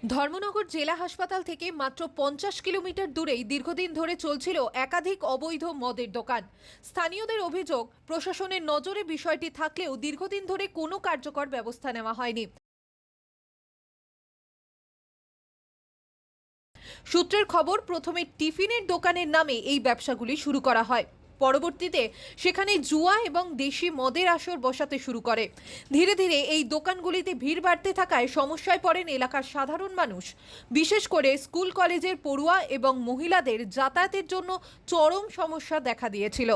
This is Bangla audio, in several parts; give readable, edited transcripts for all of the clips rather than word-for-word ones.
ধর্মনগর জেলা হাসপাতাল থেকে মাত্র 50 কিলোমিটার দূরেই দীর্ঘদিন ধরে চলছিল একাধিক অবৈধ মদের দোকান। স্থানীয়দের অভিযোগ, প্রশাসনের নজরে বিষয়টি থাকলেও দীর্ঘদিন ধরে কোনো কার্যকর ব্যবস্থা নেওয়া হয়নি। সূত্রের খবর, প্রথমে টিফিনের দোকানের নামে এই ব্যবসাগুলি শুরু করা হয়। পরবর্তীতে সেখানে জুয়া এবং দেশি মদের আসর বসাতে শুরু করে। ধীরে ধীরে এই দোকানগুলিতে ভিড় বাড়তে থাকায় সমস্যায় পড়েন এলাকার সাধারণ মানুষ। বিশেষ করে স্কুল কলেজের পড়ুয়া এবং মহিলাদের যাতায়াতের জন্য চরম সমস্যা দেখা দিয়েছিল।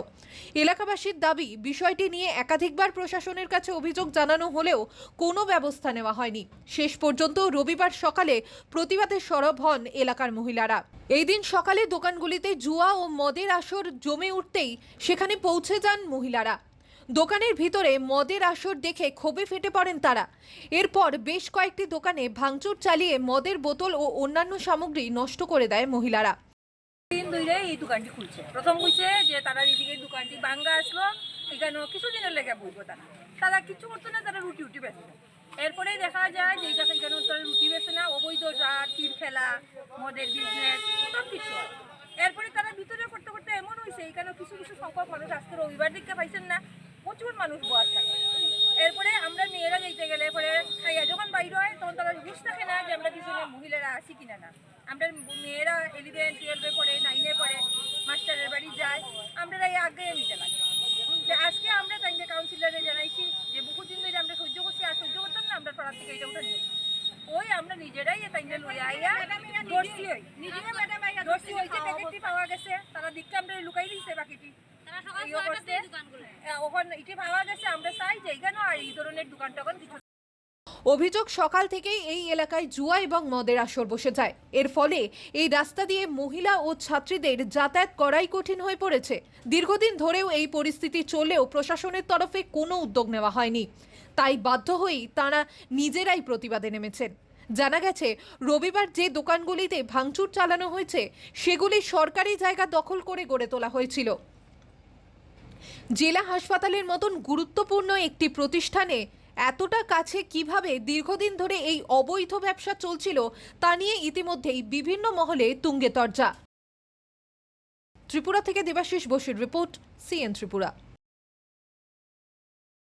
এলাকাবাসীর দাবি, বিষয়টি নিয়ে একাধিকবার প্রশাসনের কাছে অভিযোগ জানানো হলেও কোনো ব্যবস্থা নেওয়া হয়নি। শেষ পর্যন্ত রবিবার সকালে প্রতিবাদে সরব হন এলাকার মহিলারা। এই দিন সকালে দোকানগুলিতে জুয়া ও মদের আসর জমে উঠতেই সেখানে পৌঁছে যান মহিলারা। দোকানের ভিতরে মদের আসর দেখে ক্ষোভে ফেটে পড়েন তারা। এরপর বেশ কয়েকটি দোকানে ভাঙচুর চালিয়ে মদের বোতল ও অন্যান্য সামগ্রী নষ্ট করে দেয় মহিলারা। দিন ধরে এই দোকানটি খুলছে। প্রথম খুলছে যে তারা এদিকে দোকানটি ভাঙ্গা আসলো, এখানে কিছুদিনের লেগে বলবো তারা কিছু করতো না, তারা রুটি বেচতো। এরপরে দেখা যায় যে এখানে তারা রুটি বেচে না, অবৈধ তীর খেলা, মদের বিজনেস সব কিছু হয়। এরপরে তারা ভিতরে করতে করতে এমন হয়েছে, এখানে কিছু কিছু সংখ্যক মানুষ আজকে রবিবার দিকে পাইছেন না, প্রচুর মানুষ বয়ার থাকে। এরপরে আমরা মেয়েরা যেতে গেলে পরে যখন বাইরে হয় তখন তারা হুশ থাকে না যে আমরা পিছনে মহিলারা আসি কিনা না। আমরা মেয়েরা 11, 12 পড়ে, 9 পড়ে, মাস্টারের বাড়ি যায়, আমরা আগে নিতে লাগে। আজকে আমরা তাই কাউন্সিলরে জানাইছি যে বহুদিন ধরে আমরা সহ্য করছি, আর সহ্য করতাম না, আমরা পাড়ার থেকে এটা উঠে নিই। ওই আমরা নিজেরাই তাই লই আইয়া দর্শি হয়েছে, প্যাকেটটি পাওয়া গেছে, তারা দিকটা আমরা লুকাই দিয়েছে বাকিটি ওখানে ইটি পাওয়া গেছে। আমরা চাই যে এখানে আর এই ধরনের দোকান টোকান কিছু। অভিযোগ, সকাল থেকেই এই এলাকায় জুয়া এবং মদের আসর বসে যায়। এর ফলে এই রাস্তা দিয়ে মহিলা ও ছাত্রীদের যাতায়াত করাই কঠিন হয়ে পড়েছে। দীর্ঘদিন ধরেও এই পরিস্থিতি চললেও প্রশাসনের তরফে কোনো উদ্যোগ নেওয়া হয়নি। তাই বাধ্য হয়েই তাঁরা নিজেরাই প্রতিবাদে নেমেছেন। জানা গেছে, রবিবার যে দোকানগুলিতে ভাঙচুর চালানো হয়েছে সেগুলি সরকারি জায়গা দখল করে গড়ে তোলা হয়েছিল। জেলা হাসপাতালের মতন গুরুত্বপূর্ণ একটি প্রতিষ্ঠানে এতটা কাছে কিভাবে দীর্ঘদিন ধরে এই অবৈধ ব্যবসা চলছিল তা নিয়ে ইতিমধ্যেই বিভিন্ন মহলে তুঙ্গে তর্জা। ত্রিপুরা থেকে দেবাশিস বসুর রিপোর্ট, সিএন ত্রিপুরা।